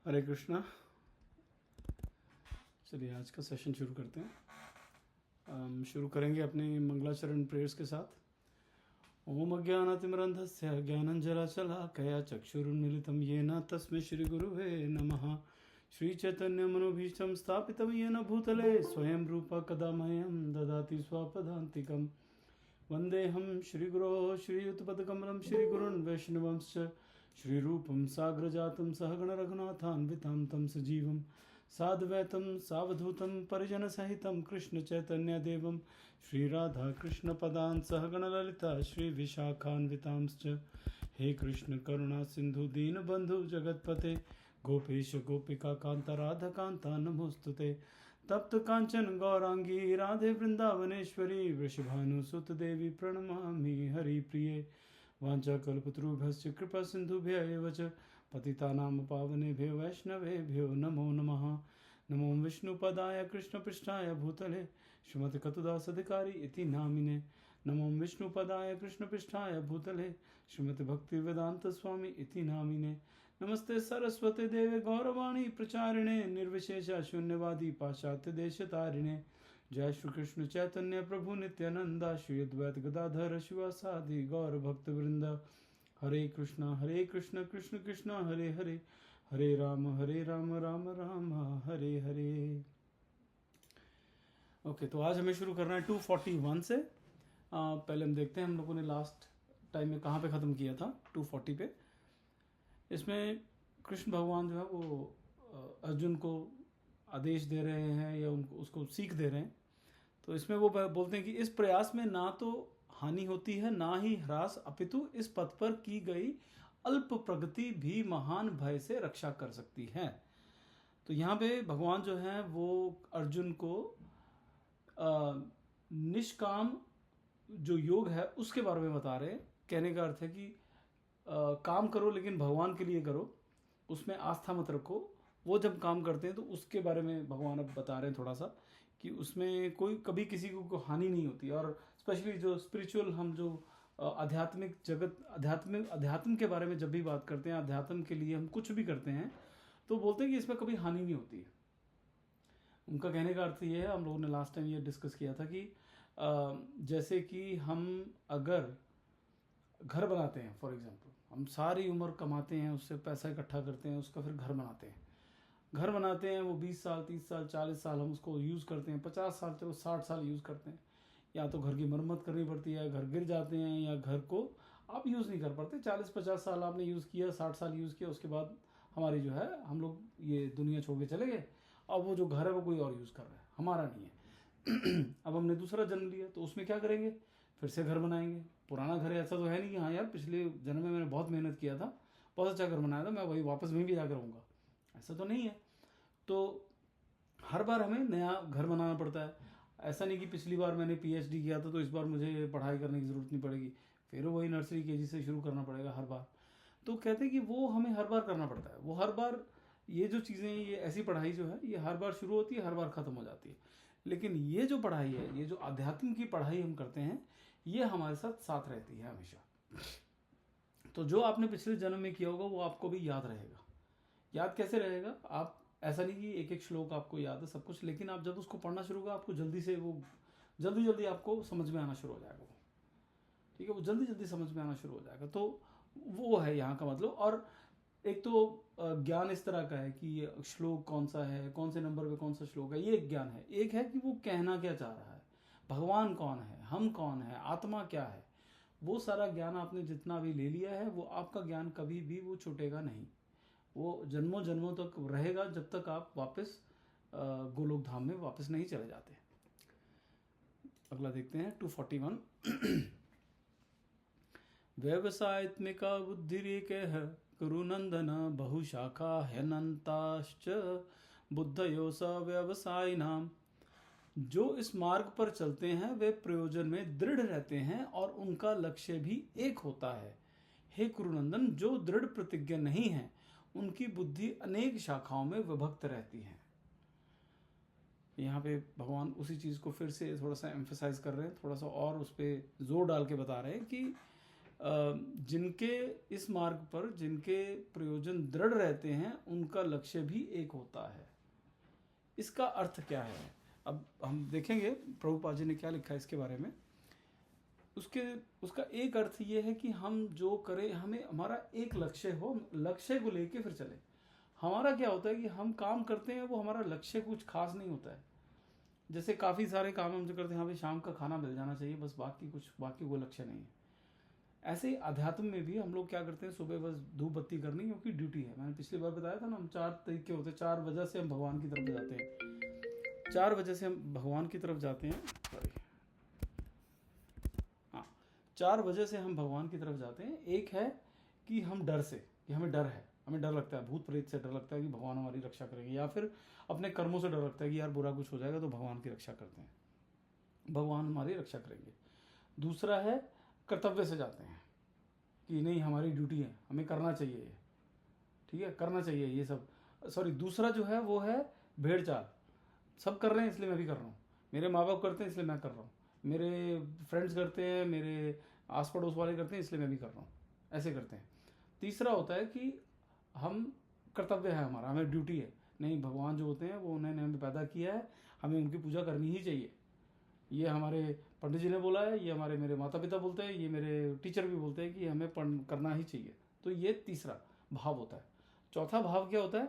हरे कृष्णा। चलिए आज का सेशन शुरू करते हैं। हम शुरू करेंगे अपने मंगलाचरण प्रेयर्स के साथ। ओम अज्ञानतिमिरन्धस्य ज्ञानञ्जनशलाकया चक्षुरुन्मीलितं येन तस्मै श्रीगुरुवे नमः। श्रीचैतन्यमनोभीष्टं स्थापितं येन भूतले स्वयं रूपा कदा मह्यं ददाति स्वपदान्तिकं। वन्देऽहं श्रीगुरो श्रीयुतपदकमलं श्रीगुरुन् वैष्णवंश्च श्रीरूपं साग्रजातं सहगणरघुनाथान्वितां तं सजीवं साद्वैतं सावधूतं परिजनसहितं कृष्णचैतन्यदेवं श्रीराधाकृष्णपदान् सहगणललिता श्रीविशाखान्वितांश्च। हे कृष्ण करुणा सिन्धु दीनबन्धु जगत्पते गोपेश गोपिका कान्त राधाकान्ता नमोस्तुते। तप्त कांचन गौरांगी राधे वृंदावनेश्वरी वृषभानुसुत देवी प्रणमामि हरिप्रिये। वाञ्छाकल्पतरुभ्यश्च कृपा सिन्धुभ्य एव च पतितानां पावनेभ्यो वैष्णवेभ्यो नमो नमः। नमो विष्णुपदाय कृष्णपृष्ठाय भूतले श्रीमति कतुदासधिकारी इति नामिने। नमो विष्णुपदाय कृष्णपृष्ठाय भूतले श्रीमति भक्तिवेदांत स्वामी इति नामिने। नमस्ते सरस्वती देवे गौरवाणी प्रचारिणे निर्विशेष शून्यवादी पाश्चात्य देशतारिणे। जय श्री कृष्ण चैतन्य प्रभु नित्यानंदा श्री अद्वैत गदाधर शिवासादि गौर भक्त वृंद। हरे कृष्ण कृष्ण कृष्ण हरे हरे हरे राम राम राम हरे हरे। ओके, तो आज हमें शुरू करना है 241 से। पहले हम देखते हैं हम लोगों ने लास्ट टाइम में कहाँ पे ख़त्म किया था। 240 पे इसमें कृष्ण भगवान जो है वो अर्जुन को आदेश दे रहे हैं या उनको उसको सीख दे रहे हैं। तो इसमें वो बोलते हैं कि इस प्रयास में ना तो हानि होती है ना ही ह्रास, अपितु इस पथ पर की गई अल्प प्रगति भी महान भय से रक्षा कर सकती है। तो यहाँ पे भगवान जो है वो अर्जुन को निष्काम जो योग है उसके बारे में बता रहे हैं। कहने का अर्थ है कि काम करो लेकिन भगवान के लिए करो, उसमें आस्था मत रखो। वो जब काम करते हैं तो उसके बारे में भगवान अब बता रहे हैं थोड़ा सा कि उसमें कोई कभी किसी को हानि नहीं होती। और स्पेशली जो स्पिरिचुअल हम जो आध्यात्मिक जगत अध्यात्म के बारे में जब भी बात करते हैं, अध्यात्म के लिए हम कुछ भी करते हैं तो बोलते हैं कि इसमें कभी हानि नहीं होती है। उनका कहने का अर्थ ये है, हम लोगों ने लास्ट टाइम ये डिस्कस किया था कि जैसे कि हम अगर घर बनाते हैं, फॉर एग्जांपल हम सारी उम्र कमाते हैं, उससे पैसा इकट्ठा करते हैं, उसका फिर घर बनाते हैं। घर बनाते हैं वो 20 साल 30 साल 40 साल हम उसको यूज़ करते हैं, 50 साल चलो 60 साल यूज़ करते हैं। या तो घर की मरम्मत करनी पड़ती है, घर गिर जाते हैं, या घर को आप यूज़ नहीं कर पाते। 40-50 साल आपने यूज़ किया, 60 साल यूज़ किया, उसके बाद हमारी जो है हम लोग ये दुनिया छोड़ के चले गए। अब वो जो घर है वो कोई और यूज़ कर रहा है, हमारा नहीं है। अब हमने दूसरा जन्म लिया तो उसमें क्या करेंगे, फिर से घर बनाएंगे। पुराना घर है, ऐसा तो है नहीं कि हाँ यार पिछले जन्म में मैंने बहुत मेहनत किया था, बहुत अच्छा घर बनाया था, मैं वही वापस वहीं भी जाकर रहूँगा, ऐसा तो नहीं है। तो हर बार हमें नया घर बनाना पड़ता है। ऐसा नहीं कि पिछली बार मैंने पीएचडी किया था तो इस बार मुझे पढ़ाई करने की ज़रूरत नहीं पड़ेगी, फिर वही नर्सरी केजी से शुरू करना पड़ेगा हर बार। तो कहते हैं कि वो हमें हर बार करना पड़ता है। वो हर बार ये जो चीज़ें, ये ऐसी पढ़ाई जो है ये हर बार शुरू होती है, हर बार ख़त्म हो जाती है। लेकिन ये जो पढ़ाई है, ये जो आध्यात्म की पढ़ाई हम करते हैं, ये हमारे साथ साथ रहती है हमेशा। तो जो आपने पिछले जन्म में किया होगा वो आपको भी याद रहेगा। याद कैसे रहेगा, आप ऐसा नहीं कि एक एक श्लोक आपको याद है सब कुछ, लेकिन आप जब उसको पढ़ना शुरू करोगे आपको जल्दी से वो जल्दी आपको समझ में आना शुरू हो जाएगा वो। ठीक है, वो जल्दी समझ में आना शुरू हो जाएगा। तो वो है यहाँ का मतलब। और एक तो ज्ञान इस तरह का है कि श्लोक कौन सा है, कौन से नंबर पे कौन सा श्लोक है, ये एक ज्ञान है। एक है कि वो कहना क्या चाह रहा है, भगवान कौन है, हम कौन है, आत्मा क्या है। वो सारा ज्ञान आपने जितना भी ले लिया है वो आपका ज्ञान कभी भी वो छूटेगा नहीं, वो जन्मों जन्मों तक रहेगा जब तक आप वापस गोलोक धाम में वापस नहीं चले जाते। अगला देखते हैं 241। व्यवसायत्मिका बुद्धिरेकः कुरुनंदन बहुशाखा ह्यनन्ताश्च बुद्धयो स व्यवसायिनाम। जो इस मार्ग पर चलते हैं वे प्रयोजन में दृढ़ रहते हैं और उनका लक्ष्य भी एक होता है। हे कुरुनंदन, जो दृढ़ प्रतिज्ञा नहीं है उनकी बुद्धि अनेक शाखाओं में विभक्त रहती है। यहाँ पे भगवान उसी चीज़ को फिर से थोड़ा सा एम्फेसाइज कर रहे हैं, थोड़ा सा और उस पर जोर डाल के बता रहे हैं कि जिनके इस मार्ग पर जिनके प्रयोजन दृढ़ रहते हैं उनका लक्ष्य भी एक होता है। इसका अर्थ क्या है? अब हम देखेंगे प्रभुपाद जी ने क्या लिखा है इसके बारे में। उसका एक अर्थ ये है कि हम जो करें, हमें हमारा एक लक्ष्य हो, लक्ष्य को लेके फिर चले। हमारा क्या होता है कि हम काम करते हैं, वो हमारा लक्ष्य कुछ खास नहीं होता है। जैसे काफ़ी सारे काम हम जो करते हैं, हमें शाम का खाना मिल जाना चाहिए, बस बाकी कोई लक्ष्य नहीं है। ऐसे ही अध्यात्म में भी हम लोग क्या करते हैं, सुबह बस धूप बत्ती करनी क्योंकि ड्यूटी है। मैंने पिछली बार बताया था ना, हम 4 तरीके होते हैं, 4 वजह से हम भगवान की तरफ जाते हैं। 4 वजह से हम भगवान की तरफ जाते हैं। सॉरी, हाँ, 4 वजह से हम भगवान की तरफ जाते हैं। एक है कि हम डर से, कि हमें डर है, हमें डर लगता है, भूत प्रेत से डर लगता है कि भगवान हमारी रक्षा करेंगे, या फिर अपने कर्मों से डर लगता है कि यार बुरा कुछ हो जाएगा तो भगवान की रक्षा करते हैं, भगवान हमारी रक्षा करेंगे। दूसरा है कर्तव्य से जाते हैं कि नहीं हमारी ड्यूटी है, हमें करना चाहिए ये, ठीक है, करना चाहिए ये सब। सॉरी, दूसरा जो है वो है भेड़ चाल, सब कर रहे हैं इसलिए मैं भी कर रहा हूँ, मेरे माँ बाप करते हैं इसलिए मैं कर रहा हूँ, मेरे फ्रेंड्स करते हैं, मेरे आस पड़ोस वाले करते हैं इसलिए मैं भी कर रहा हूँ, ऐसे करते हैं। तीसरा होता है कि हम कर्तव्य है हमारा, हमें ड्यूटी है, नहीं भगवान जो होते हैं वो उन्होंने हमें पैदा किया है, हमें उनकी पूजा करनी ही चाहिए। ये हमारे पंडित जी ने बोला है, ये मेरे माता पिता बोलते हैं, ये मेरे टीचर भी बोलते हैं कि हमें करना ही चाहिए। तो ये तीसरा भाव होता है। चौथा भाव क्या होता है?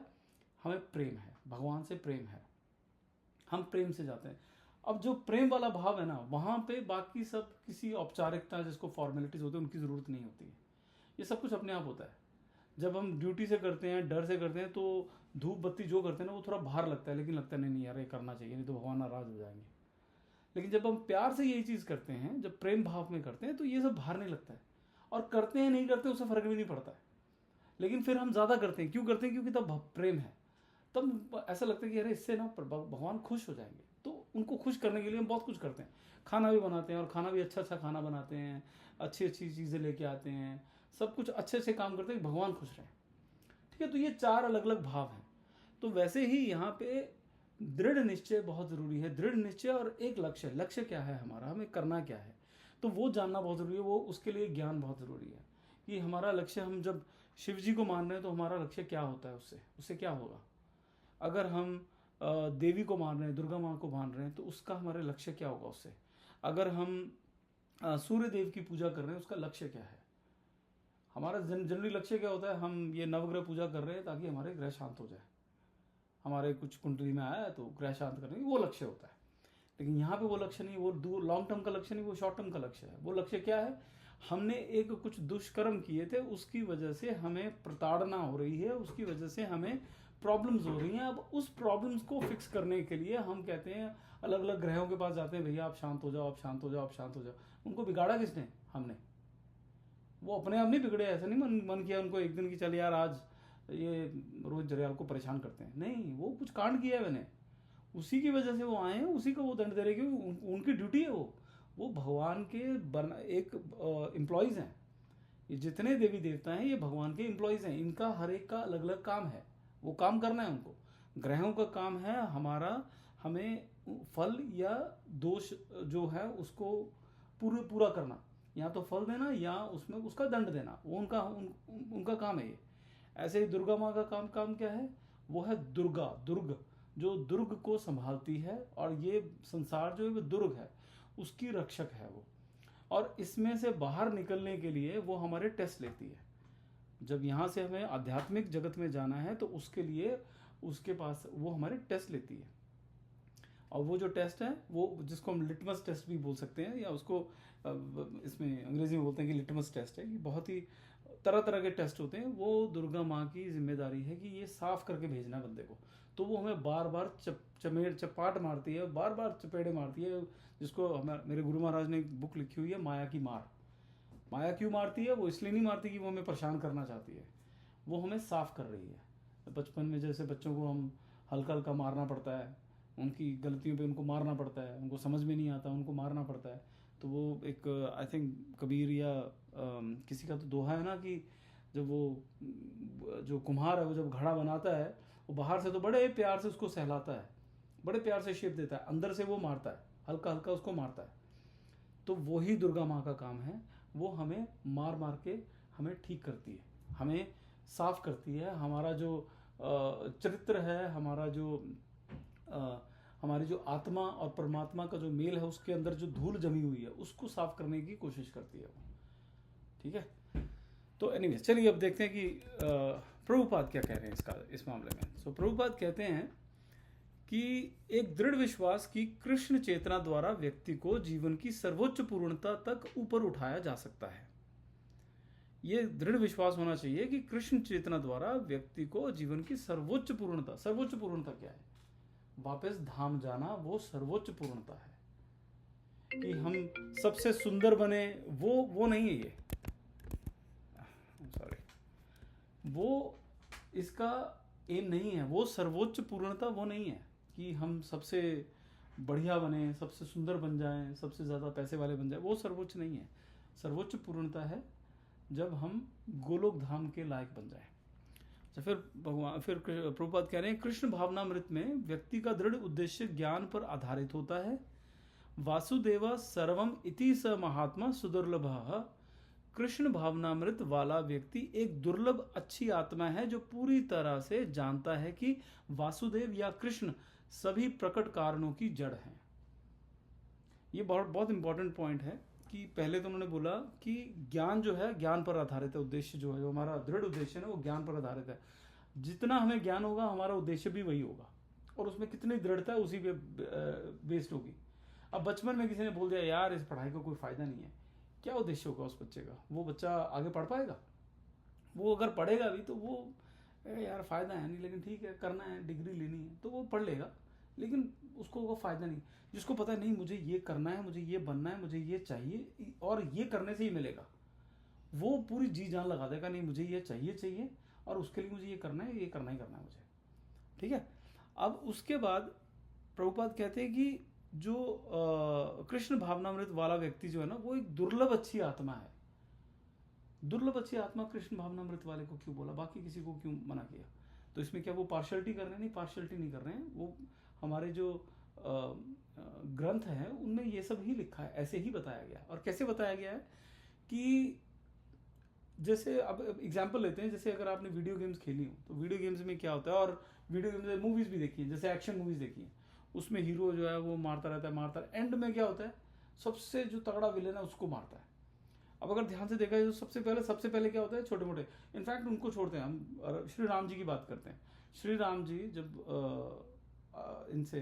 हमें प्रेम है, भगवान से प्रेम है, हम प्रेम से जाते हैं। अब जो प्रेम वाला भाव है ना, वहाँ पे बाकी सब किसी औपचारिकता जिसको फॉर्मेलिटीज होती है उनकी ज़रूरत नहीं होती है, ये सब कुछ अपने आप होता है। जब हम ड्यूटी से करते हैं, डर से करते हैं, तो धूप बत्ती जो करते हैं ना वो थोड़ा भार लगता है, लेकिन लगता है नहीं यार ये करना चाहिए, नहीं तो भगवान नाराज हो जाएंगे। लेकिन जब हम प्यार से यही चीज़ करते हैं, जब प्रेम भाव में करते हैं, तो ये सब भार नहीं लगता है। और करते हैं नहीं करते उससे फर्क भी नहीं पड़ता है, लेकिन फिर हम ज़्यादा करते हैं। क्यों करते हैं? क्योंकि तब प्रेम है, तब ऐसा लगता है कि अरे इससे ना भगवान खुश हो जाएंगे। तो उनको खुश करने के लिए हम बहुत कुछ करते हैं, खाना भी बनाते हैं, और खाना भी अच्छा खाना बनाते हैं, अच्छी अच्छी चीज़ें लेके आते हैं, सब कुछ अच्छे से काम करते हैं कि भगवान खुश रहें, ठीक है। तो ये 4 अलग अलग भाव हैं। तो वैसे ही यहाँ पे दृढ़ निश्चय बहुत ज़रूरी है। दृढ़ निश्चय और एक लक्ष्य क्या है हमारा, हमें करना क्या है, तो वो जानना बहुत ज़रूरी है। वो उसके लिए ज्ञान बहुत ज़रूरी है कि हमारा लक्ष्य, हम जब शिव जी को मान रहे हैं तो हमारा लक्ष्य क्या होता है, उससे क्या होगा। अगर हम देवी को मान रहे हैं, दुर्गा माँ को मान रहे हैं, तो उसका हमारे लक्ष्य क्या होगा उससे। अगर हम सूर्य देव की पूजा कर रहे हैं, उसका लक्ष्य क्या है। हमारा जनरली लक्ष्य क्या होता है, हम ये नवग्रह पूजा कर रहे हैं ताकि हमारे ग्रह शांत हो जाए, हमारे कुछ कुंडली में आया है तो ग्रह शांत करने की वो लक्ष्य होता है। लेकिन यहाँ पे वो लक्ष्य नहीं, वो लॉन्ग टर्म का लक्ष्य नहीं, वो शॉर्ट टर्म का लक्ष्य है। वो लक्ष्य क्या है, हमने एक कुछ दुष्कर्म किए थे, उसकी वजह से हमें प्रताड़ना हो रही है, उसकी वजह से हमें प्रॉब्लम्स हो रही हैं। अब उस प्रॉब्लम्स को फिक्स करने के लिए हम कहते हैं, अलग अलग ग्रहों के पास जाते हैं, भैया आप शांत हो जाओ, आप शांत हो जाओ, आप शांत हो जाओ। उनको बिगाड़ा किसने? हमने। वो अपने आप नहीं बिगड़े, ऐसा नहीं मन किया उनको एक दिन की चल यार आज ये रोज जरियाल को परेशान करते हैं, नहीं, वो कुछ कांड किया है मैंने, उसी की वजह से वो आए हैं, उसी को वो दंड दे रहे, क्योंकि उनकी ड्यूटी है, वो भगवान के एक एम्प्लॉयज़ हैं। ये जितने देवी देवता हैं ये भगवान के एम्प्लॉयज़ हैं, इनका हर एक का अलग अलग काम है, वो काम करना है उनको। ग्रहों का काम है हमारा, हमें फल या दोष जो है उसको पूरा करना, या तो फल देना या उसमें उसका दंड देना, वो उनका काम है ये। ऐसे ही दुर्गा माँ का काम क्या है, वो है दुर्ग, जो दुर्ग को संभालती है, और ये संसार जो है वो दुर्ग है, उसकी रक्षक है वो। और इसमें से बाहर निकलने के लिए वो हमारे टेस्ट लेती है। जब यहाँ से हमें आध्यात्मिक जगत में जाना है तो उसके लिए उसके पास वो हमारे टेस्ट लेती है। और वो जो टेस्ट है, वो जिसको हम लिटमस टेस्ट भी बोल सकते हैं, या उसको इसमें अंग्रेजी में बोलते हैं कि लिटमस टेस्ट है, कि बहुत ही तरह तरह के टेस्ट होते हैं। वो दुर्गा माँ की जिम्मेदारी है कि ये साफ करके भेजना बंदे को। तो वो हमें बार बार चपाट मारती है, बार बार चपेड़े मारती है, जिसको मेरे गुरु महाराज ने एक बुक लिखी हुई है, माया की मार। माया क्यों मारती है? वो इसलिए नहीं मारती कि वो हमें परेशान करना चाहती है, वो हमें साफ कर रही है। बचपन में जैसे बच्चों को हम हल्का हल्का मारना पड़ता है, उनकी गलतियों पे उनको मारना पड़ता है, उनको समझ में नहीं आता उनको मारना पड़ता है। तो वो एक आई थिंक कबीर या किसी का तो दोहा है ना, कि जब वो जो कुम्हार है वो जब घड़ा बनाता है, वो बाहर से तो बड़े प्यार से उसको सहलाता है, बड़े प्यार से शेप देता है, अंदर से वो मारता है, हल्का हल्का उसको मारता है। तो वही दुर्गा माँ का काम है, वो हमें मार मार के हमें ठीक करती है, हमें साफ करती है। हमारा जो चरित्र है, हमारा जो हमारी जो आत्मा और परमात्मा का जो मेल है, उसके अंदर जो धूल जमी हुई है उसको साफ करने की कोशिश करती है वो। ठीक है, तो एनीवेज चलिए अब देखते हैं कि प्रभुपाद क्या कह रहे हैं इस मामले में। सो प्रभुपाद कहते हैं कि एक दृढ़ विश्वास की कृष्ण चेतना द्वारा व्यक्ति को जीवन की सर्वोच्च पूर्णता तक ऊपर उठाया जा सकता है। ये दृढ़ विश्वास होना चाहिए कि कृष्ण चेतना द्वारा व्यक्ति को जीवन की सर्वोच्च पूर्णता क्या है? वापस धाम जाना, वो सर्वोच्च पूर्णता है। कि हम सबसे सुंदर बने, वो नहीं है ये, सॉरी, वो इसका एम नहीं है। वो सर्वोच्च पूर्णता वो नहीं है कि हम सबसे बढ़िया बने, सबसे सुंदर बन जाएं, सबसे ज़्यादा पैसे वाले बन जाएं, वो सर्वोच्च नहीं है। सर्वोच्च पूर्णता है जब हम गोलोक धाम के लायक बन जाएं। तो फिर प्रभुपाद कह रहे हैं, कृष्ण भावनामृत में व्यक्ति का दृढ़ उद्देश्य ज्ञान पर आधारित होता है। वासुदेव सर्वम इति स महात्मा सुदुर्लभः। कृष्ण भावनामृत वाला व्यक्ति एक दुर्लभ अच्छी आत्मा है जो पूरी तरह से जानता है कि वासुदेव या कृष्ण सभी प्रकट कारणों की जड़ हैं। ये बहुत इंपॉर्टेंट पॉइंट है कि पहले तो उन्होंने बोला कि ज्ञान जो है ज्ञान पर आधारित है, उद्देश्य जो है, जो हमारा दृढ़ उद्देश्य है वो ज्ञान पर आधारित है। जितना हमें ज्ञान होगा हमारा उद्देश्य भी वही होगा, और उसमें कितनी दृढ़ता है उसी पे बेस्ड होगी। अब बचपन में किसी ने बोल दिया यार इस पढ़ाई का कोई फायदा नहीं है, क्या उद्देश्य होगा उस बच्चे का? वो बच्चा आगे पढ़ पाएगा? वो अगर पढ़ेगा भी तो वो यार फायदा है नहीं, लेकिन ठीक है करना है, डिग्री लेनी है तो वो पढ़ लेगा, लेकिन उसको वो फायदा नहीं। जिसको पता है नहीं मुझे ये करना है, मुझे ये बनना है, मुझे ये चाहिए और ये करने से ही मिलेगा, वो पूरी जी जान लगा देगा नहीं मुझे ये चाहिए और उसके लिए मुझे ये करना है, ये करना ही करना है मुझे। ठीक है, अब उसके बाद प्रभुपाद कहते हैं कि जो कृष्ण भावनामृत वाला व्यक्ति जो है ना, वो एक दुर्लभ अच्छी आत्मा है। दुर्लभ अच्छी आत्मा कृष्ण भावनामृत वाले को क्यों बोला, बाकी किसी को क्यों मना किया? तो इसमें क्या वो पार्शियलिटी कर रहे हैं? नहीं, पार्शियलिटी नहीं कर रहे हैं। वो हमारे जो ग्रंथ हैं उनमें ये सब ही लिखा है, ऐसे ही बताया गया। और कैसे बताया गया है कि जैसे अब एग्जाम्पल लेते हैं, जैसे अगर आपने वीडियो गेम्स खेली हो तो वीडियो गेम्स में क्या होता है, और वीडियो गेम्स में मूवीज भी देखी है, जैसे एक्शन मूवीज देखी है, उसमें हीरो जो है वो मारता रहता है, एंड में क्या होता है, सबसे जो तगड़ा विलेन है उसको मारता है। अब अगर ध्यान से देखा जाए तो सबसे पहले क्या होता है, छोटे मोटे, इनफैक्ट उनको छोड़ते हैं हम, श्री राम जी की बात करते हैं। श्री राम जी जब इनसे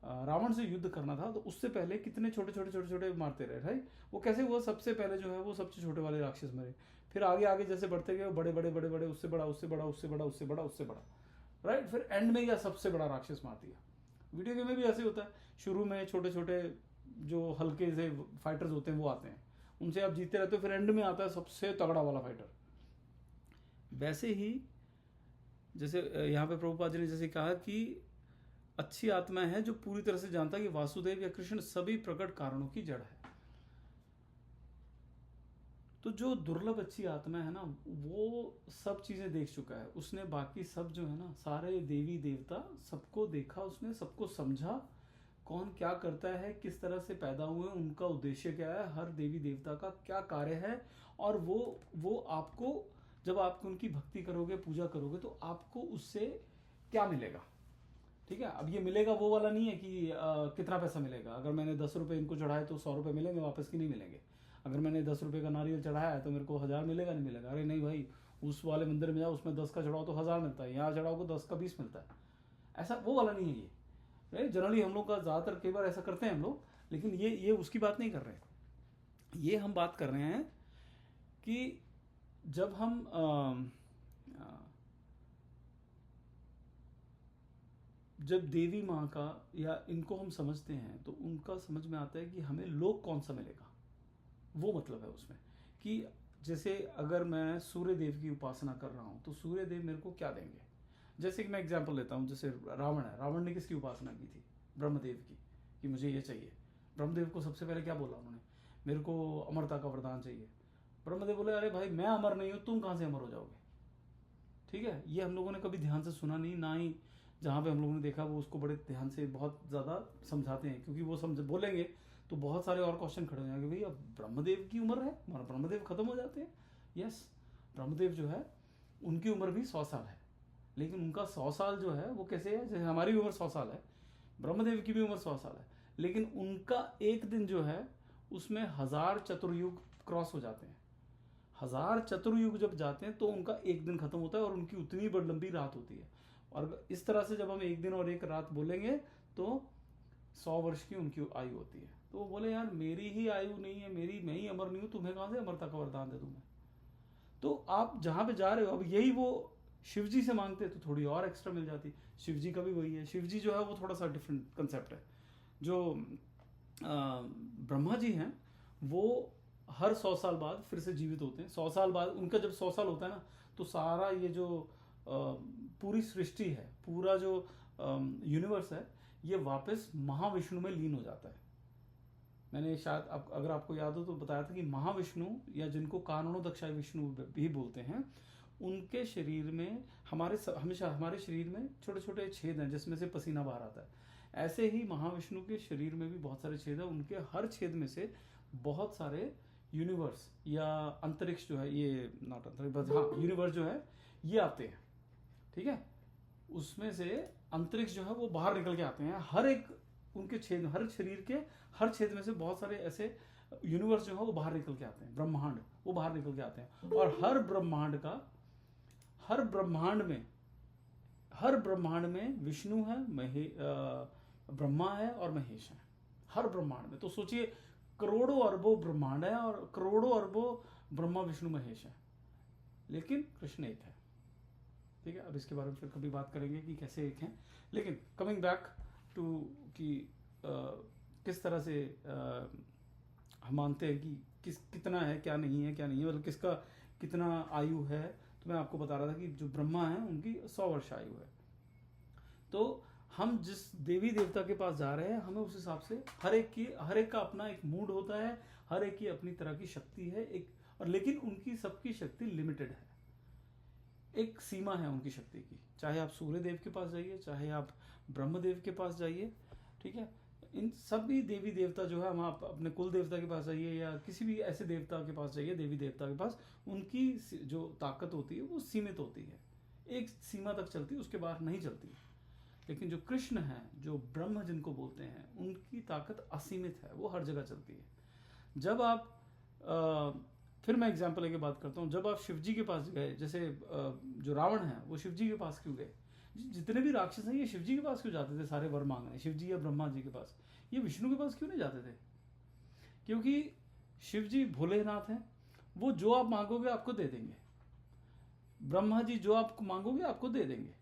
रावण से युद्ध करना था तो उससे पहले कितने छोटे मारते रहे, राइट? वो कैसे हुआ? सबसे पहले जो है वो सबसे छोटे वाले राक्षस मरे, फिर आगे आगे जैसे बढ़ते गए बड़े, उससे बड़ा, राइट? फिर एंड में या सबसे बड़ा राक्षस मार दिया। वीडियो गेम में भी ऐसे होता है, शुरू में छोटे छोटे जो हल्के से फाइटर्स होते हैं वो आते हैं, उनसे आप जीतते रहते हो, फिर एंड में आता है सबसे तगड़ा वाला फाइटर। वैसे ही जैसे यहाँ पे प्रभुपाद जी ने जैसे कहा कि अच्छी आत्मा है जो पूरी तरह से जानता है कि वासुदेव या कृष्ण सभी प्रकट कारणों की जड़ है। तो जो दुर्लभ अच्छी आत्मा है ना, वो सब चीजें देख चुका है उसने, बाकी सब जो है ना, सारे देवी देवता सबको देखा उसने, सबको समझा, कौन क्या करता है, किस तरह से पैदा हुए, उनका उद्देश्य क्या है, हर देवी देवता का क्या कार्य है, और वो आपको जब आप उनकी भक्ति करोगे, पूजा करोगे, तो आपको उससे क्या मिलेगा। ठीक है, अब ये मिलेगा वो वाला नहीं है कि कितना पैसा मिलेगा, अगर मैंने 10 रुपये इनको चढ़ाए तो 100 रुपये मिलेंगे वापस, की नहीं मिलेंगे। अगर मैंने 10 रुपये का नारियल चढ़ाया है तो मेरे को 1000 मिलेगा, नहीं मिलेगा? अरे नहीं भाई, उस वाले मंदिर में जाओ, उसमें 10 का चढ़ाओ तो 1000 मिलता है, यहाँ चढ़ाओ तो 10 का 20 मिलता है। ऐसा वो वाला नहीं है ये, राइट? जनरली हम लोग का ज़्यादातर कई बार ऐसा करते हैं हम लोग, लेकिन ये उसकी बात नहीं कर रहे हैं। ये हम बात कर रहे हैं कि जब हम जब देवी माँ का या इनको हम समझते हैं तो उनका समझ में आता है कि हमें लोक कौन सा मिलेगा, वो मतलब है उसमें। कि जैसे अगर मैं सूर्य देव की उपासना कर रहा हूँ तो सूर्य देव मेरे को क्या देंगे। जैसे कि मैं एग्जांपल लेता हूँ, जैसे रावण है, रावण ने किसकी उपासना की थी? ब्रह्मदेव की, कि मुझे ये चाहिए। ब्रह्मदेव को सबसे पहले क्या बोला उन्होंने? मेरे को अमरता का वरदान चाहिए। ब्रह्मदेव बोले अरे भाई मैं अमर नहीं हूँ, तुम कहाँ से अमर हो जाओगे? ठीक है, ये हम लोगों ने कभी ध्यान से सुना नहीं, ना ही जहाँ पे हम लोगों ने देखा वो उसको बड़े ध्यान से बहुत ज़्यादा समझाते हैं, क्योंकि वो समझ बोलेंगे तो बहुत सारे और क्वेश्चन खड़े हो जाएंगे, भाई अब ब्रह्मदेव की उम्र है, हमारा ब्रह्मदेव खत्म हो जाते हैं। यस, ब्रह्मदेव जो है उनकी उम्र भी 100 साल है, लेकिन उनका 100 साल जो है वो कैसे है, जैसे हमारी भी उम्र 100 साल है, ब्रह्मदेव की भी उम्र 100 साल है, लेकिन उनका एक दिन जो है उसमें 1000 चतुर्युग क्रॉस हो जाते हैं। 1000 चतुर्युग जब जाते हैं तो उनका एक दिन खत्म होता है और उनकी उतनी बड़ी लंबी रात होती है। और इस तरह से जब हम एक दिन और एक रात बोलेंगे तो 100 वर्ष की उनकी आयु होती है। तो वो बोले यार मेरी ही आयु नहीं है, मैं ही अमर नहीं हूँ, तुम्हें कहाँ से अमरता का वरदान दे दूँ मैं। तो आप जहाँ पे जा रहे हो, अब यही वो शिव जी से मांगते तो थोड़ी और एक्स्ट्रा मिल जाती। शिव जी का भी वही है, शिव जी जो है वो थोड़ा सा डिफरेंट कंसेप्ट है। जो ब्रह्मा जी हैं वो हर 100 साल बाद फिर से जीवित होते हैं। 100 साल बाद उनका जब 100 साल होता है ना, तो सारा ये जो पूरी सृष्टि है, पूरा जो यूनिवर्स है, ये वापस महाविष्णु में लीन हो जाता है। मैंने शायद अगर आपको याद हो तो बताया था कि महाविष्णु, या जिनको कारणोदक्षाय विष्णु भी बोलते हैं, उनके शरीर में हमेशा हमारे शरीर में छोटे छोटे छेद हैं जिसमें से पसीना बाहर आता है। ऐसे ही महाविष्णु के शरीर में भी बहुत सारे छेद हैं, उनके हर छेद में से बहुत सारे यूनिवर्स या अंतरिक्ष जो है, ये नॉट अंतरिक्ष बस हाँ यूनिवर्स जो है ये आते हैं। ठीक है, उसमें से अंतरिक्ष जो है वो बाहर निकल के आते हैं। हर एक उनके छेद, हर शरीर के हर छेद में से बहुत सारे ऐसे यूनिवर्स जो है वो बाहर निकल के आते हैं, ब्रह्मांड वो बाहर निकल के आते हैं। और हर ब्रह्मांड में विष्णु है, ब्रह्मा है और महेश है, हर ब्रह्मांड में। तो सोचिए करोड़ों अरबों ब्रह्मांड है और करोड़ों अरबों ब्रह्मा विष्णु महेश है, लेकिन कृष्ण एक है। ठीक है, अब इसके बारे में फिर कभी बात करेंगे कि कैसे एक हैं। लेकिन कमिंग बैक टू कि किस तरह से हम मानते हैं कि कितना है क्या नहीं है, मतलब किसका कितना आयु है। तो मैं आपको बता रहा था कि जो ब्रह्मा है उनकी 100 वर्ष आयु है। तो हम जिस देवी देवता के पास जा रहे हैं, हमें उस हिसाब से हर एक का अपना एक मूड होता है, हर एक की अपनी तरह की शक्ति है और लेकिन उनकी सबकी शक्ति लिमिटेड है, एक सीमा है उनकी शक्ति की। चाहे आप सूर्य देव के पास जाइए, चाहे आप ब्रह्मदेव के पास जाइए, ठीक है, इन सभी देवी देवता जो है, हम आप अपने कुल देवता के पास जाइए या किसी भी ऐसे देवता के पास जाइए, देवी देवता के पास, उनकी जो ताकत होती है वो सीमित होती है, एक सीमा तक चलती है, उसके बाहर नहीं चलती। लेकिन जो कृष्ण है, जो ब्रह्म जिनको बोलते हैं, उनकी ताकत असीमित है, वो हर जगह चलती है। जब आप फिर मैं एग्जाम्पल लेके बात करता हूँ, जब आप शिव जी के पास गए, जैसे जो रावण है वो शिव जी के पास क्यों गए, जितने भी राक्षस हैं ये शिव जी के पास क्यों जाते थे सारे वर मांगने, शिव जी या ब्रह्मा जी के पास, ये विष्णु के पास क्यों नहीं जाते थे? क्योंकि शिव जी भोलेनाथ हैं, वो जो आप मांगोगे आपको दे देंगे। ब्रह्मा जी जो आप मांगोगे आपको दे देंगे।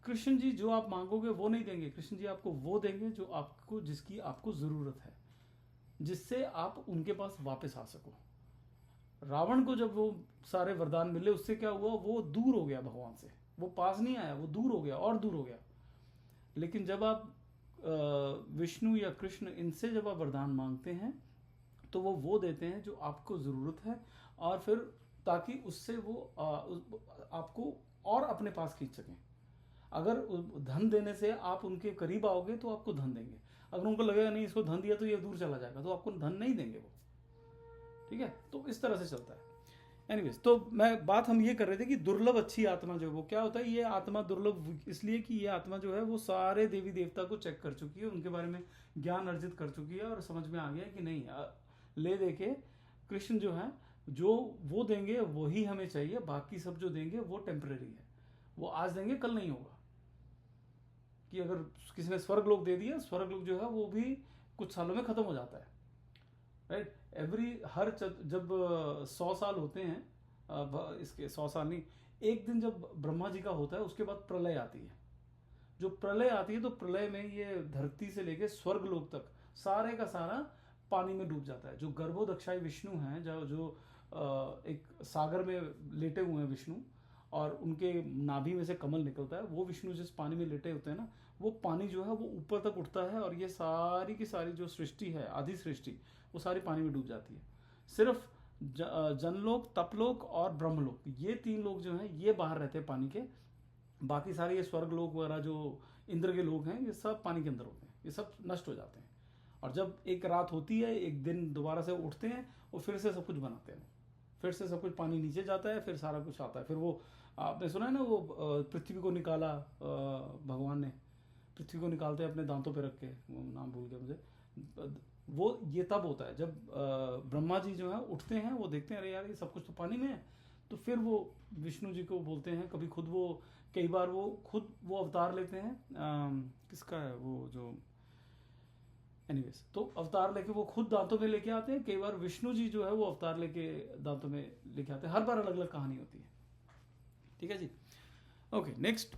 कृष्ण जी जो आप मांगोगे वो नहीं देंगे, कृष्ण जी आपको वो देंगे जो आपको, जिसकी आपको जरूरत है, जिससे आप उनके पास वापस आ सको। रावण को जब वो सारे वरदान मिले, उससे क्या हुआ, वो दूर हो गया भगवान से, वो पास नहीं आया, वो दूर हो गया और दूर हो गया। लेकिन जब आप विष्णु या कृष्ण, इनसे जब आप वरदान मांगते हैं तो वो देते हैं जो आपको ज़रूरत है, और फिर ताकि उससे वो आपको और अपने पास खींच सकें। अगर धन देने से आप उनके करीब आओगे तो आपको धन देंगे, अगर उनको लगेगा नहीं इसको धन दिया तो ये दूर चला जाएगा, तो आपको धन नहीं देंगे वो। ठीक है, तो इस तरह से चलता है। एनीवेज, तो बात हम ये कर रहे थे कि दुर्लभ अच्छी आत्मा जो वो क्या होता है, ये आत्मा दुर्लभ इसलिए कि ये आत्मा जो है वो सारे देवी देवता को चेक कर चुकी है, उनके बारे में ज्ञान अर्जित कर चुकी है, और समझ में आ गया कि नहीं, ले देके कृष्ण जो है, जो वो देंगे वही हमें चाहिए, बाकी सब जो देंगे वो टेम्परेरी है, वो आज देंगे कल नहीं होगा। कि अगर किसी ने स्वर्ग लोक दे दिया, स्वर्ग लोक जो है वो भी कुछ सालों में खत्म हो जाता है, राइट। जब 100 साल होते हैं, इसके 100 साल नहीं, एक दिन जब ब्रह्मा जी का होता है, उसके बाद प्रलय आती है। जो प्रलय आती है तो प्रलय में ये धरती से लेके स्वर्ग लोक तक सारे का सारा पानी में डूब जाता है। जो गर्भोदक्षाई विष्णु हैं, जो एक सागर में लेटे हुए हैं विष्णु, और उनके नाभि में से कमल निकलता है, वो विष्णु जिस पानी में लेटे होते हैं ना, वो पानी जो है वो ऊपर तक उठता है, और ये सारी की सारी जो सृष्टि है, आधी सृष्टि, वो सारी पानी में डूब जाती है। सिर्फ जनलोक, तपलोक और ब्रह्मलोक, ये 3 लोग जो हैं ये बाहर रहते हैं पानी के। बाकी सारे ये स्वर्ग लोक वगैरह जो इंद्र के लोग हैं, ये सब पानी के अंदर होते हैं, ये सब नष्ट हो जाते हैं। और जब एक रात होती है, एक दिन दोबारा से उठते हैं और फिर से सब कुछ बनाते हैं, फिर से सब कुछ पानी नीचे जाता है, फिर सारा कुछ आता है। फिर वो आपने सुना है ना, वो पृथ्वी को निकाला, भगवान ने पृथ्वी को निकालते हैं अपने दांतों पे रख के, वो नाम भूल गया मुझे। वो ये तब होता है जब ब्रह्मा जी जो है उठते हैं, वो देखते हैं अरे यार ये सब कुछ तो पानी में है, तो फिर वो विष्णु जी को बोलते हैं, कभी खुद वो, कई बार वो खुद वो अवतार लेते हैं, किसका है वो जो, एनीवेज, तो अवतार लेके वो खुद दांतों में लेके आते हैं, कई बार विष्णु जी जो है वो अवतार लेके दांतों में लेके आते हैं, हर बार अलग अलग कहानी होती है। ठीक है जी, ओके नेक्स्ट।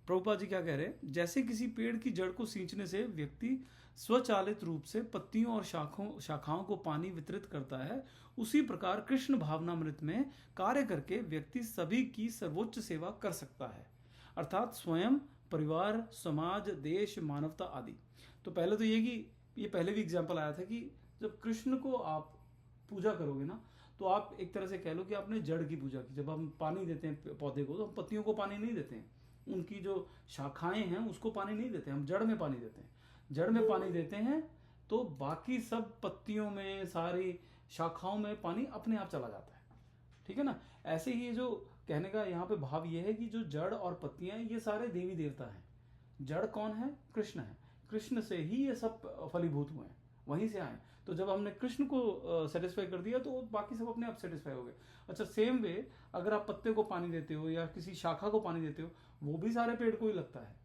प्रभुपाद जी क्या कह रहे हैं, जैसे किसी पेड़ की जड़ को सींचने से व्यक्ति स्वचालित रूप से पत्तियों और शाखाओं को पानी वितरित करता है, उसी प्रकार कृष्ण भावनामृत में कार्य करके व्यक्ति सभी की सर्वोच्च सेवा कर सकता है, अर्थात स्वयं, परिवार, समाज, देश, मानवता आदि। तो पहले तो ये कि ये पहले भी एग्जाम्पल आया था कि जब कृष्ण को आप पूजा करोगे ना, तो आप एक तरह से कह लो कि आपने जड़ की पूजा की। जब हम पानी देते हैं पौधे को, तो हम पत्तियों को पानी नहीं देते हैं, उनकी जो शाखाएं हैं उसको पानी नहीं देते, हम जड़ में पानी देते हैं। जड़ में पानी देते हैं तो बाकी सब पत्तियों में, सारी शाखाओं में पानी अपने आप चला जाता है। ठीक है ना। ऐसे ही जो कहने का यहाँ पे भाव ये है कि जो जड़ और पत्तियां ये सारे देवी देवता हैं। जड़ कौन है? कृष्ण है। कृष्ण से ही ये सब फलीभूत हुए हैं, वहीं से आए। तो जब हमने कृष्ण को सेटिस्फाई कर दिया तो बाकी सब अपने आप सेटिस्फाई हो गए। अच्छा, सेम वे अगर आप पत्ते को पानी देते हो या किसी शाखा को पानी देते हो, वो भी सारे पेड़ को ही लगता है,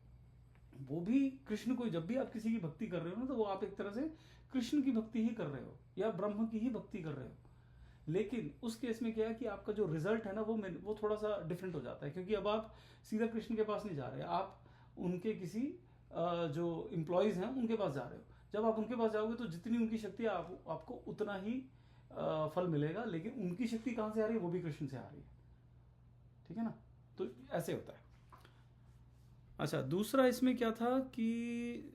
वो भी कृष्ण को। जब भी आप किसी की भक्ति कर रहे हो ना, तो वो आप एक तरह से कृष्ण की भक्ति ही कर रहे हो या ब्रह्म की ही भक्ति कर रहे हो। लेकिन उस केस में क्या है कि आपका जो रिजल्ट है ना, वो थोड़ा सा डिफरेंट हो जाता है, क्योंकि अब आप सीधा कृष्ण के पास नहीं जा रहे, आप उनके किसी जो एम्प्लॉयज हैं उनके पास जा रहे हो। जब आप उनके पास जाओगे तो जितनी उनकी शक्ति है आपको उतना ही फल मिलेगा, लेकिन उनकी शक्ति कहाँ से आ रही है? वो भी कृष्ण से आ रही है। ठीक है ना। तो ऐसे होता है। अच्छा, दूसरा इसमें क्या था कि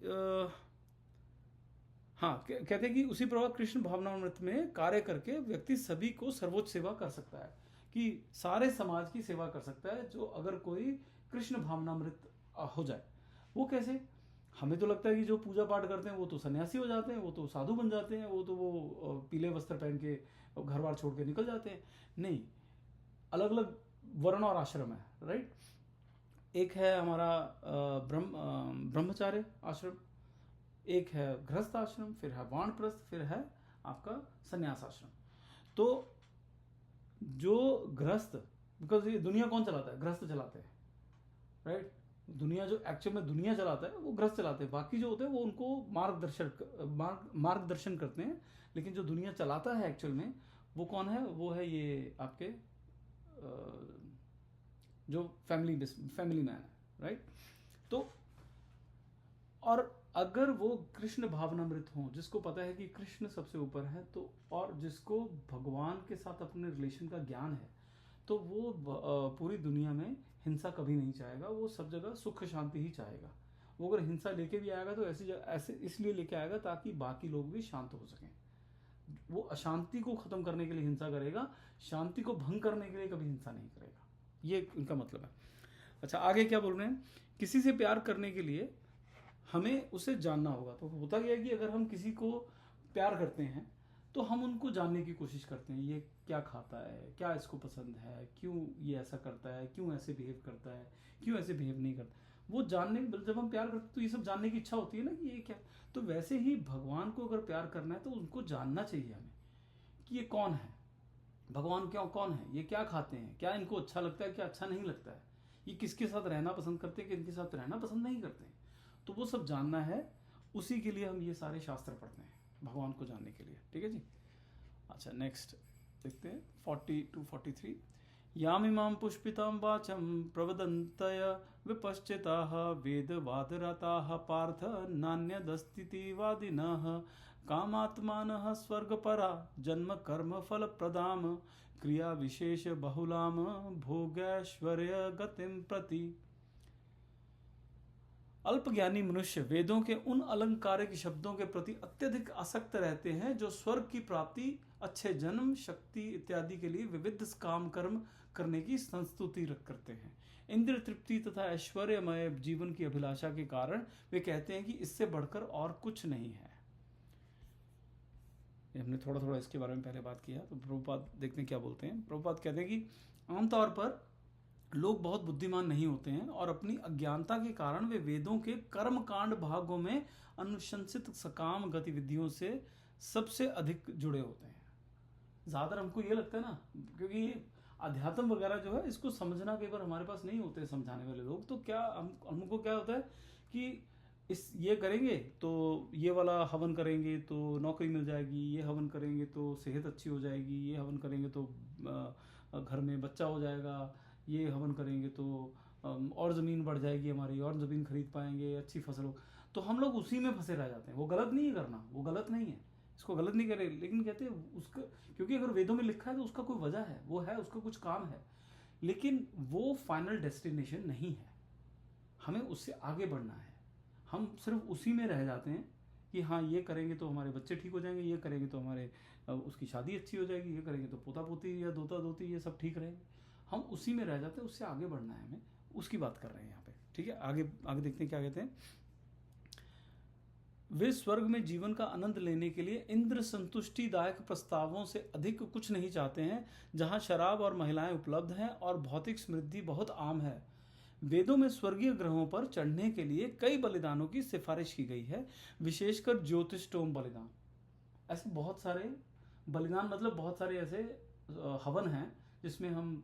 हाँ, कहते हैं कि उसी प्रकार कृष्ण भावनामृत में कार्य करके व्यक्ति सभी को सर्वोच्च सेवा कर सकता है, कि सारे समाज की सेवा कर सकता है जो अगर कोई कृष्ण भावनामृत हो जाए। वो कैसे? हमें तो लगता है कि जो पूजा पाठ करते हैं वो तो सन्यासी हो जाते हैं, वो तो साधु बन जाते हैं, वो पीले वस्त्र पहन के घर बार छोड़ के निकल जाते हैं। नहीं, अलग अलग वर्ण और आश्रम है, राइट। एक है हमारा ब्रह्मचार्य आश्रम, एक है गृहस्थ आश्रम, फिर है वानप्रस्थ, फिर है आपका संन्यास आश्रम। तो जो गृहस्थ, बिकॉज ये दुनिया कौन चलाता है? गृहस्थ चलाते हैं, राइट। दुनिया जो एक्चुअल में दुनिया चलाता है वो गृहस्थ चलाते हैं, बाकी जो होते हैं वो उनको मार्गदर्शन करते हैं। लेकिन जो दुनिया चलाता है एक्चुअल में वो कौन है? वो है ये आपके जो फैमिली मैन है, राइट। तो और अगर वो कृष्ण भावनामृत हो, जिसको पता है कि कृष्ण सबसे ऊपर है, तो और जिसको भगवान के साथ अपने रिलेशन का ज्ञान है, तो वो पूरी दुनिया में हिंसा कभी नहीं चाहेगा, वो सब जगह सुख शांति ही चाहेगा। वो अगर हिंसा लेके भी आएगा तो ऐसे इसलिए लेके आएगा ताकि बाकी लोग भी शांत हो सकें। वो अशांति को खत्म करने के लिए हिंसा करेगा, शांति को भंग करने के लिए कभी हिंसा नहीं करेगा। ये इनका मतलब है। अच्छा, आगे क्या बोल रहे हैं? किसी से प्यार करने के लिए हमें उसे जानना होगा। तो होता क्या है कि अगर हम किसी को प्यार करते हैं तो हम उनको जानने की कोशिश करते हैं, ये क्या खाता है, क्या इसको पसंद है, क्यों ये ऐसा करता है, क्यों ऐसे बिहेव करता है, क्यों ऐसे बिहेव नहीं करता। वो जानने, जब हम प्यार करते हैं तो ये सब जानने की इच्छा होती है ना कि ये क्या। तो वैसे ही भगवान को अगर प्यार करना है तो उनको जानना चाहिए हमें कि ये कौन है, भगवान क्यों कौन है, ये क्या खाते हैं, क्या इनको अच्छा लगता है, क्या अच्छा नहीं लगता है, ये किसके साथ रहना पसंद करते हैं, किसके साथ रहना पसंद नहीं करते हैं। तो वो सब जानना है, उसी के लिए हम ये सारे शास्त्र पढ़ते हैं, भगवान को जानने के लिए। ठीक है जी। अच्छा, नेक्स्ट देखते हैं 40 to 43। यामिमां पुष्पितां वाचं प्रवदन्तय विपश्चिताः वेदवादरताः पार्थ नान्यदस्तीति वादिनः कामात्मानः स्वर्गपरा जन्म कर्म फलप्रदां क्रिया विशेष बहुलां भोगैश्वर्य गतिं प्रति। अल्पज्ञानी मनुष्य वेदों के उन अलंकारिक शब्दों के प्रति अत्यधिक आसक्त रहते हैं जो स्वर्ग की प्राप्ति, अच्छे जन्म, शक्ति इत्यादि के लिए विविध काम कर्म करने की संस्तुति करते हैं। इंद्रिय तृप्ति तथा ऐश्वर्यमय जीवन की अभिलाषा के कारण वे कहते हैं कि इससे बढ़कर और कुछ नहीं है। ये हमने थोड़ा थोड़ा इसके बारे में पहले बात किया। तो प्रभुपाद देखते हैं क्या बोलते हैं। प्रभुपाद कहते हैं कि आमतौर पर लोग बहुत बुद्धिमान नहीं होते हैं और अपनी अज्ञानता के कारण वे वेदों के कर्म कांड भागों में अनुशंसित सकाम गतिविधियों से सबसे अधिक जुड़े होते हैं। ज़्यादातर हमको ये लगता है ना, क्योंकि ये अध्यात्म वगैरह जो है इसको समझना कई बार हमारे पास नहीं होते समझाने वाले लोग। तो क्या हमको क्या होता है कि इस ये करेंगे तो ये वाला हवन करेंगे तो नौकरी मिल जाएगी, ये हवन करेंगे तो सेहत अच्छी हो जाएगी, ये हवन करेंगे तो घर में बच्चा हो जाएगा, ये हवन करेंगे तो और ज़मीन बढ़ जाएगी हमारी, और ज़मीन खरीद पाएंगे, अच्छी फसल हो। तो हम लोग उसी में फंसे रह जाते हैं। वो गलत नहीं है करना, वो गलत नहीं है, इसको गलत नहीं करे, लेकिन कहते हैं उसका, क्योंकि अगर वेदों में लिखा है तो उसका कोई वजह है, वो है, उसका कुछ काम है, लेकिन वो फाइनल डेस्टिनेशन नहीं है। हमें उससे आगे बढ़ना है। हम सिर्फ उसी में रह जाते हैं कि हाँ ये करेंगे तो हमारे बच्चे ठीक हो जाएंगे, ये करेंगे तो हमारे उसकी शादी अच्छी हो जाएगी, ये करेंगे तो पोता पोती या दोता दोती ये सब ठीक रहेंगे। हम उसी में रह जाते हैं, उससे आगे बढ़ना है हमें, उसकी बात कर रहे हैं यहाँ पे। ठीक है, आगे आगे देखते हैं क्या कहते हैं। वे स्वर्ग में जीवन का आनंद लेने के लिए इंद्र संतुष्टिदायक प्रस्तावों से अधिक कुछ नहीं चाहते हैं, जहां शराब और महिलाएं उपलब्ध हैं और भौतिक समृद्धि बहुत आम है। वेदों में स्वर्गीय ग्रहों पर चढ़ने के लिए कई बलिदानों की सिफारिश की गई है, विशेषकर ज्योतिष्टोम बलिदान। ऐसे बहुत सारे बलिदान, मतलब बहुत सारे ऐसे हवन हैं जिसमें हम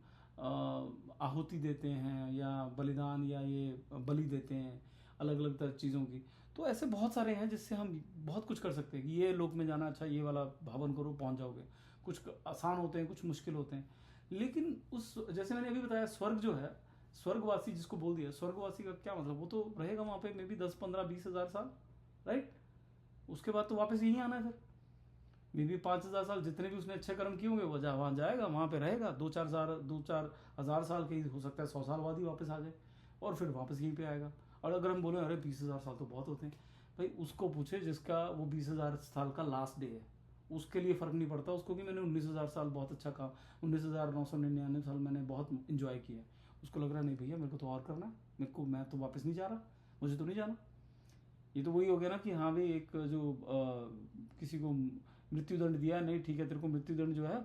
आहुति देते हैं या बलिदान या ये बलि देते हैं अलग अलग तरह चीज़ों की। तो ऐसे बहुत सारे हैं जिससे हम बहुत कुछ कर सकते हैं कि ये लोक में जाना, अच्छा ये वाला हवन करो पहुंच जाओगे। कुछ आसान होते हैं, कुछ मुश्किल होते हैं, लेकिन उस जैसे मैंने अभी बताया स्वर्ग जो है, स्वर्गवासी जिसको बोल दिया, स्वर्गवासी का क्या मतलब, वो तो रहेगा वहाँ पे मे बी 10-15-20 हज़ार साल, राइट। उसके बाद तो वापस यहीं आना है फिर, मे बी 5,000 साल, जितने भी उसने अच्छे कर्म किए होंगे वो वहाँ जाएगा, वहाँ पे रहेगा 2-4 हज़ार साल के, हो सकता है 100 साल बाद ही वापस आ जाए और फिर वापस यहीं पे आएगा। और अगर हम बोले अरे 20,000 साल तो बहुत होते हैं, भाई उसको पूछे जिसका वो 20,000 साल का लास्ट डे है, उसके लिए फ़र्क नहीं पड़ता उसको कि मैंने 19,000 साल बहुत अच्छा काम, 19,999 साल मैंने बहुत इंजॉय किया। उसको लग रहा नहीं भैया मेरे को तो और करना है, मेरे को, मैं तो वापस नहीं जा रहा, मुझे तो नहीं जाना। ये तो वही हो गया ना कि हाँ भाई एक जो किसी को मृत्युदंड दिया, नहीं ठीक है तेरे को मृत्युदंड जो है,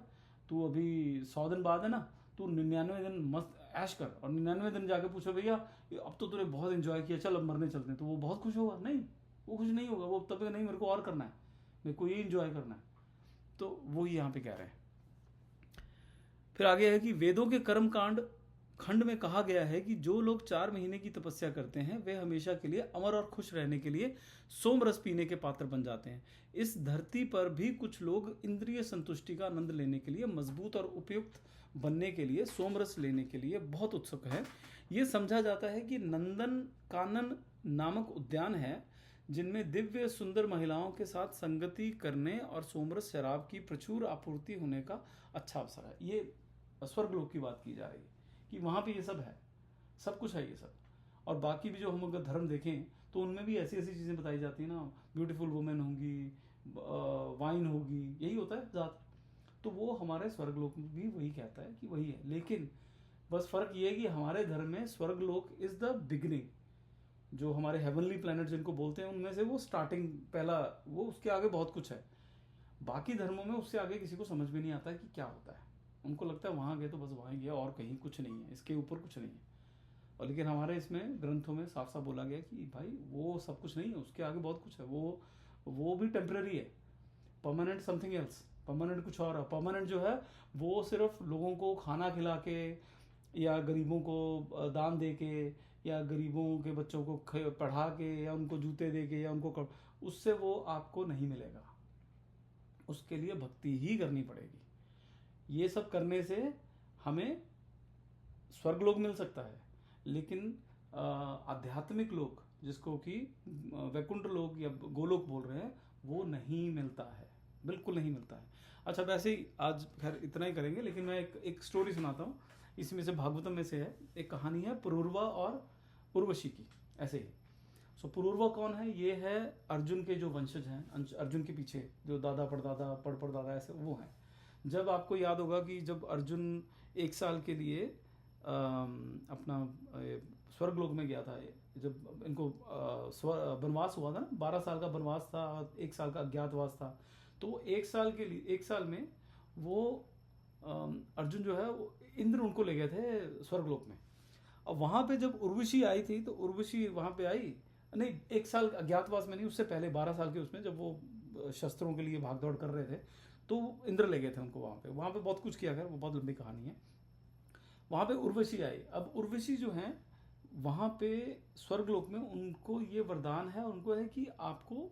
तू अभी 100 दिन बाद है ना, तू 99 दिन मस्त ऐश कर, और 99 दिन जाके पूछो भैया अब तो तूने बहुत इंजॉय किया, चल अब मरने चलते हैं, तो वो बहुत खुश होगा? नहीं, वो खुश नहीं होगा, वो तब नहीं, मेरे को और करना है, मेरे को ये इंजॉय करना है। तो वो ही यहाँ पे कह रहे हैं। फिर आगे है कि वेदों के कर्म कांड खंड में कहा गया है कि जो लोग 4 महीने की तपस्या करते हैं वे हमेशा के लिए अमर और खुश रहने के लिए सोम रस पीने के पात्र बन जाते हैं। इस धरती पर भी कुछ लोग इंद्रिय संतुष्टि का आनंद लेने के लिए, मजबूत और उपयुक्त बनने के लिए सोम रस लेने के लिए बहुत उत्सुक है। ये समझा जाता है कि नंदन कानन नामक उद्यान है जिनमें दिव्य सुंदर महिलाओं के साथ संगति करने और सोमरस शराब की प्रचुर आपूर्ति होने का अच्छा अवसर है। ये स्वर्गलोक की बात की जा रही है कि वहाँ पे ये सब है, सब कुछ है ये सब। और बाकी भी जो हम अगर धर्म देखें तो उनमें भी ऐसी ऐसी चीज़ें बताई जाती हैं ना, ब्यूटीफुल वुमेन होंगी, वाइन होगी, यही होता है ज़्यादा। तो वो हमारे स्वर्गलोक में भी वही कहता है कि वही है, लेकिन बस फ़र्क ये है कि हमारे धर्म में स्वर्गलोक इज़ द बिगिनिंग, जो हमारे हेवनली प्लैनेट जिनको बोलते हैं उनमें से वो स्टार्टिंग पहला, वो उसके आगे बहुत कुछ है। बाकी धर्मों में उससे आगे किसी को समझ भी नहीं आता है कि क्या होता है, उनको लगता है वहाँ गए तो बस वहाँ गया और कहीं कुछ नहीं है, इसके ऊपर कुछ नहीं है। और लेकिन हमारे इसमें ग्रंथों में साफ साफ बोला गया कि भाई वो सब कुछ नहीं है, उसके आगे बहुत कुछ है, वो भी टेम्पररी है, परमानेंट समथिंग एल्स, परमानेंट कुछ और है। परमानेंट जो है वो सिर्फ लोगों को खाना खिला के या गरीबों को दान दे के या गरीबों के बच्चों को पढ़ा के या उनको जूते दे के या उनको उससे वो आपको नहीं मिलेगा, उसके लिए भक्ति ही करनी पड़ेगी। ये सब करने से हमें स्वर्गलोक मिल सकता है, लेकिन आध्यात्मिक लोक जिसको कि वैकुंठ लोक या गोलोक बोल रहे हैं वो नहीं मिलता है, बिल्कुल नहीं मिलता है। अच्छा वैसे ही आज खैर इतना ही करेंगे, लेकिन मैं एक स्टोरी सुनाता हूँ, इसमें से भागवतम में से है, एक कहानी है पुरूरवा और उर्वशी की, ऐसे ही। सो पुरूरवा कौन है? ये है अर्जुन के जो वंशज हैं, अर्जुन के पीछे जो दादा परदादा परदादा ऐसे वो हैं। जब आपको याद होगा कि जब अर्जुन 1 साल के लिए अपना स्वर्गलोक में गया था, जब इनको वनवास हुआ था ना, 12 साल का वनवास था और 1 साल का अज्ञातवास था, तो तो 1 साल के लिए, 1 साल में वो अर्जुन जो है वो इंद्र उनको ले गए थे स्वर्गलोक में। अब वहाँ पे जब उर्वशी आई थी तो उर्वशी वहाँ पे आई, नहीं 1 साल अज्ञातवास में नहीं, उससे पहले 12 साल के उसमें, जब वो शस्त्रों के लिए भाग दौड़ कर रहे थे तो इंद्र ले गए थे उनको वहाँ पे। वहाँ पे बहुत कुछ किया गया, वो बहुत लंबी कहानी है। वहाँ पे उर्वशी आई। अब उर्वशी जो हैं वहाँ पे स्वर्गलोक में उनको ये वरदान है, उनको है कि आपको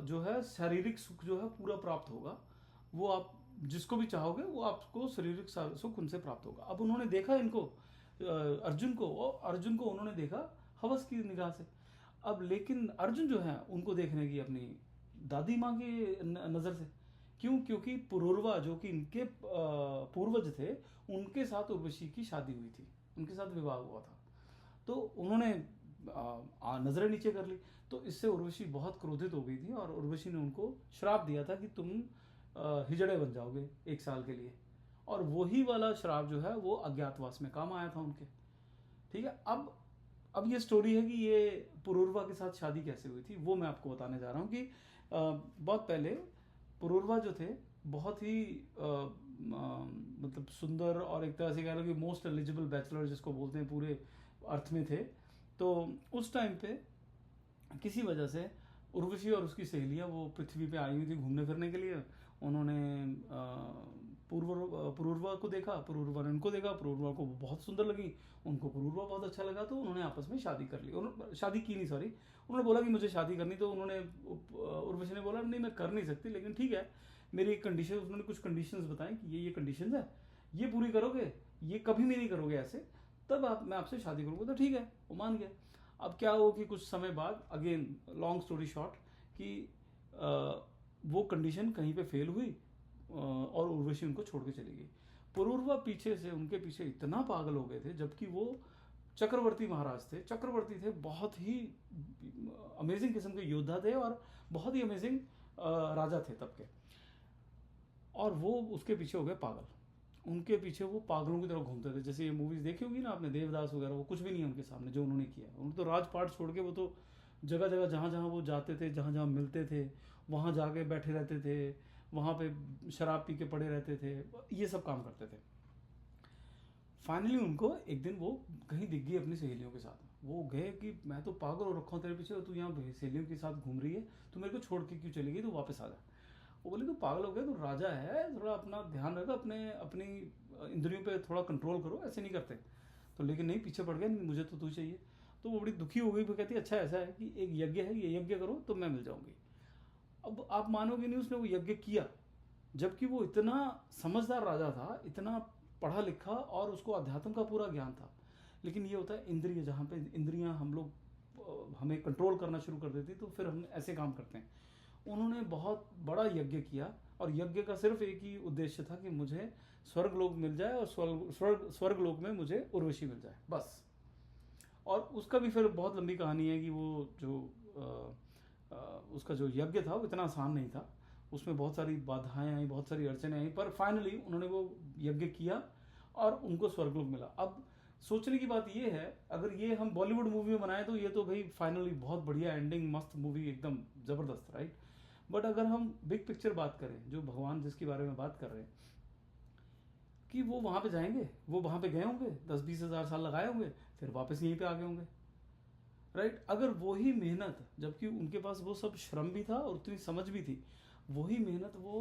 जो है शारीरिक सुख जो है पूरा प्राप्त होगा। वो आप जिसको भी चाहोगे वो आपको शारीरिक सुख उनसे प्राप्त होगा। अब उन्होंने देखा इनको अर्जुन को, और अर्जुन को उन्होंने देखा हवस की निगाह से। अब लेकिन अर्जुन जो है उनको देखने की अपनी दादी माँ की नज़र से। क्यों? क्योंकि पुरूरवा जो कि इनके पूर्वज थे, उनके साथ उर्वशी की शादी हुई थी, उनके साथ विवाह हुआ था। तो उन्होंने नज़रें नीचे कर ली। तो इससे उर्वशी बहुत क्रोधित हो गई थी और उर्वशी ने उनको श्राप दिया था कि तुम हिजड़े बन जाओगे 1 साल के लिए। और वही वाला श्राप जो है वो अज्ञातवास में काम आया था उनके। ठीक है। अब ये स्टोरी है कि ये पुरूरवा के साथ शादी कैसे हुई थी, वो मैं आपको बताने जा रहा हूँ। कि बहुत पहले पुरूरवा जो थे बहुत ही मतलब सुंदर और एक तरह से कह लो कि मोस्ट एलिजिबल बैचलर जिसको बोलते हैं पूरे अर्थ में थे। तो उस टाइम पे किसी वजह से उर्वशी और उसकी सहेलियाँ वो पृथ्वी पे आई हुई थी घूमने फिरने के लिए। उन्होंने पुरूरवा को देखा, पुरूरवा ने उनको देखा, पुरूरवा को बहुत सुंदर लगी, उनको पुरूरवा बहुत अच्छा लगा। तो उन्होंने आपस में शादी कर ली। शादी की नहीं, सॉरी, उन्होंने बोला कि मुझे शादी करनी। तो उन्होंने उर्वशी ने बोला नहीं मैं कर नहीं सकती, लेकिन ठीक है मेरी एक कंडीशन, उन्होंने कुछ कंडीशंस बताई कि ये कंडीशंस है, ये पूरी करोगे, ये कभी भी नहीं करोगे ऐसे, तब मैं आपसे शादी करूँगा। तो ठीक है, वो मान गया। अब क्या हो कि कुछ समय बाद, अगेन लॉन्ग स्टोरी शॉर्ट, कि वो कंडीशन कहीं पे फेल हुई और उर्वशी उनको छोड़ के चली गई। पुरूरवा पीछे से उनके पीछे इतना पागल हो गए थे, जबकि वो चक्रवर्ती महाराज थे, चक्रवर्ती थे, बहुत ही अमेजिंग किस्म के योद्धा थे और बहुत ही अमेजिंग राजा थे तब के। और वो उसके पीछे हो गए पागल, उनके पीछे वो पागलों की तरह घूमते थे। जैसे ये मूवीज देखी होगी ना आपने, देवदास वगैरह, वो कुछ भी नहीं है उनके सामने जो उन्होंने किया। उन्होंने तो राजपाट छोड़ के वो तो जगह जगह जहाँ जहाँ वो जाते थे, जहाँ जहाँ मिलते थे वहाँ जाके बैठे रहते थे, वहाँ पे शराब पी के पड़े रहते थे, ये सब काम करते थे। फाइनली उनको एक दिन वो कहीं दिख गई अपनी सहेलियों के साथ। वो गए कि मैं तो पागल हो रखा हूँ तेरे पीछे, तू यहाँ सहेलियों के साथ घूम रही है, तू मेरे को छोड़ के क्यों चली गई, तू वापस आ जा। वो बोले तू पागल हो गया, तू राजा है, थोड़ा अपना ध्यान रखा, अपनी इंद्रियों पे थोड़ा कंट्रोल करो, ऐसे नहीं करते। तो लेकिन नहीं, पीछे पड़ गया, नहीं मुझे तो तू चाहिए। तो वो बड़ी दुखी हो गई। वो कहती है अच्छा ऐसा है कि एक यज्ञ है, ये यज्ञ करो तो मैं मिल जाऊंगी। अब आप मानोगे नहीं, उसने वो यज्ञ किया, जबकि वो इतना समझदार राजा था, इतना पढ़ा लिखा, और उसको अध्यात्म का पूरा ज्ञान था। लेकिन ये होता है इंद्रिय, जहाँ पे इंद्रियां हम लोग हमें कंट्रोल करना शुरू कर देती, तो फिर हम ऐसे काम करते हैं। उन्होंने बहुत बड़ा यज्ञ किया और यज्ञ का सिर्फ एक ही उद्देश्य था कि मुझे स्वर्गलोक मिल जाए और स्वर्गलोक में मुझे उर्वशी मिल जाए, बस। और उसका भी फिर बहुत लंबी कहानी है कि वो जो उसका जो यज्ञ था वो इतना आसान नहीं था, उसमें बहुत सारी बाधाएं आई, बहुत सारी अड़चने आई, पर फाइनली उन्होंने वो यज्ञ किया और उनको स्वर्गलोक मिला। अब सोचने की बात ये है, अगर ये हम बॉलीवुड मूवी में बनाए तो ये तो भाई फाइनली बहुत बढ़िया एंडिंग, मस्त मूवी, एकदम ज़बरदस्त, राइट। बट अगर हम बिग पिक्चर बात करें, जो भगवान जिसके बारे में बात कर रहे हैं, कि वो वहाँ पे जाएंगे, वो वहाँ पे गए होंगे, 10-20 हज़ार साल लगाए होंगे, फिर वापस यहीं पे आ गए होंगे, राइट। अगर वही मेहनत, जबकि उनके पास वो सब श्रम भी था और उतनी समझ भी थी, वही मेहनत वो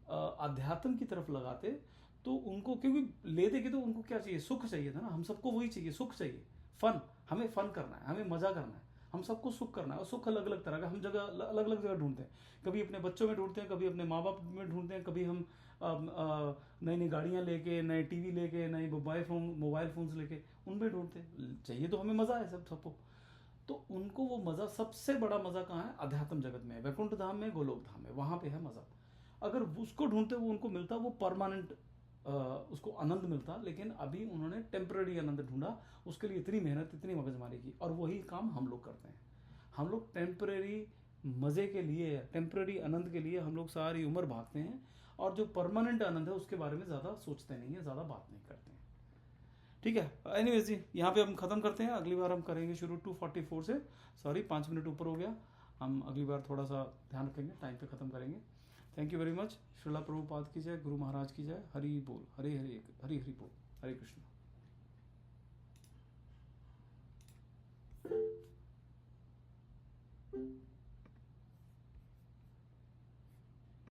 अध्यात्म की तरफ लगाते, तो उनको, क्योंकि लेते कि तो उनको क्या चाहिए, सुख चाहिए था ना। हम सबको वही चाहिए, सुख चाहिए, फन, हमें फन करना है, हमें मजा करना है, हम सबको सुख करना है। और सुख अलग अलग तरह का हम जगह अलग अलग जगह ढूंढते हैं। कभी अपने बच्चों में ढूंढते हैं, कभी अपने माँ बाप में ढूंढते हैं, कभी हम नई नई गाड़ियाँ लेके, नए टीवी लेके, नए मोबाइल फोन्स लेके उनमें ढूंढते हैं। चाहिए तो हमें मज़ा है सबको। तो उनको वो मज़ा, सबसे बड़ा मज़ा कहाँ है, अध्यात्म जगत में, वैकुंठ धाम में, गोलोक धाम में, वहाँ पे है मज़ा। अगर उसको ढूंढते वो उनको मिलता, वो परमानेंट उसको आनंद मिलता। लेकिन अभी उन्होंने टेम्पररी आनंद ढूंढा, उसके लिए इतनी मेहनत, इतनी मगजमारी की। और वही काम हम लोग करते हैं। हम लोग टेम्पररी मज़े के लिए, टेम्पररी आनंद के लिए हम लोग सारी उम्र भागते हैं, और जो परमानेंट आनंद है उसके बारे में ज़्यादा सोचते नहीं है, ज़्यादा बात नहीं करते हैं। ठीक है, एनीवेज जी, यहाँ पे हम ख़त्म करते हैं। अगली बार हम करेंगे शुरू 244 से। सॉरी, 5 मिनट ऊपर हो गया। हम अगली बार थोड़ा सा ध्यान रखेंगे, टाइम पे ख़त्म करेंगे। Thank you very much. Srila Prabhupada की जय, गुरु महाराज की जय। हरि बोल, हरे हरे हरि हरि बोल, हरे कृष्ण।